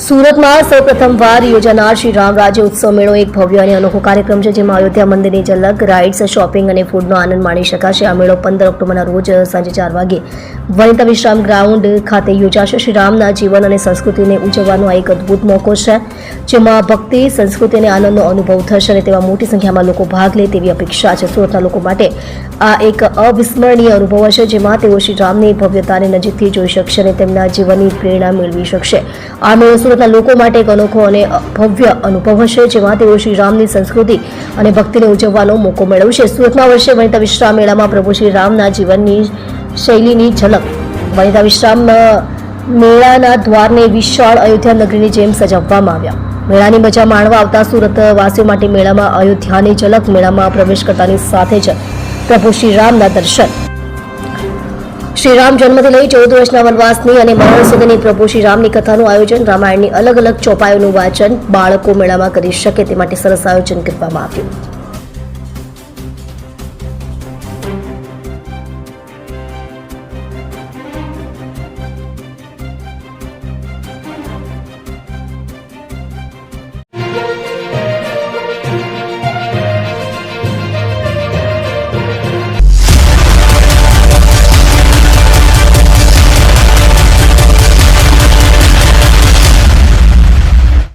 સુરતમાં સૌ પ્રથમવાર યોજાનાર શ્રી રામ રાજ્ય ઉત્સવ મેળો એક ભવ્ય અને અનોખો કાર્યક્રમ છે, જેમાં અયોધ્યા મંદિરની ઝલક, રાઇડ્સ, શોપિંગ અને ફૂડનો આનંદ માણી શકાશે. આ મેળો 15 ઓક્ટોબરના રોજ સાંજે 4 વાગે વનિતા વિશ્રામ ગ્રાઉન્ડ ખાતે યોજાશે. શ્રી રામના જીવન અને સંસ્કૃતિને ઉજવવાનો આ એક અદ્ભુત મોકો છે, જેમાં ભક્તિ, સંસ્કૃતિ અને આનંદનો અનુભવ થશે અને તેમાં મોટી સંખ્યામાં લોકો ભાગ લે તેવી અપેક્ષા છે. સુરતના લોકો માટે આ એક અવિસ્મરણીય અનુભવ હશે, જેમાં તેઓ શ્રી રામની ભવ્યતાને નજીકથી જોઈ શકશે અને તેમના જીવનની પ્રેરણા મેળવી શકશે. આ મેળો સુરતના લોકો માટે એક અનોખો અને ભવ્ય અનુભવ હશે, જેમાં તેઓ શ્રી રામની સંસ્કૃતિ અને ભક્તિને ઉજવવાનો મોકો મેળવશે. સુરતમાં વર્ષે વનિતા વિશ્રામ મેળામાં પ્રભુ શ્રી રામના જીવનની શૈલીની ઝલક. વનિતા વિશ્રામ મેળાના દ્વારને વિશાળ અયોધ્યા નગરીની જેમ સજાવવામાં આવ્યા. મેળાની મજા માણવા આવતા સુરતવાસીઓ માટે મેળામાં અયોધ્યાની ઝલક. મેળામાં પ્રવેશ કરતાની સાથે જ પ્રભુ શ્રી રામના દર્શન. શ્રી રામ જન્મથી લઈ 14 વર્ષના વનવાસની અને મરણ સુધીની પ્રભુ શ્રી રામની કથાનું આયોજન, રામાયણની અલગ અલગ ચોપાઈઓનું વાંચન બાળકો મેળામાં કરી શકે તે માટે સરસ આયોજન કરવામાં આવ્યું.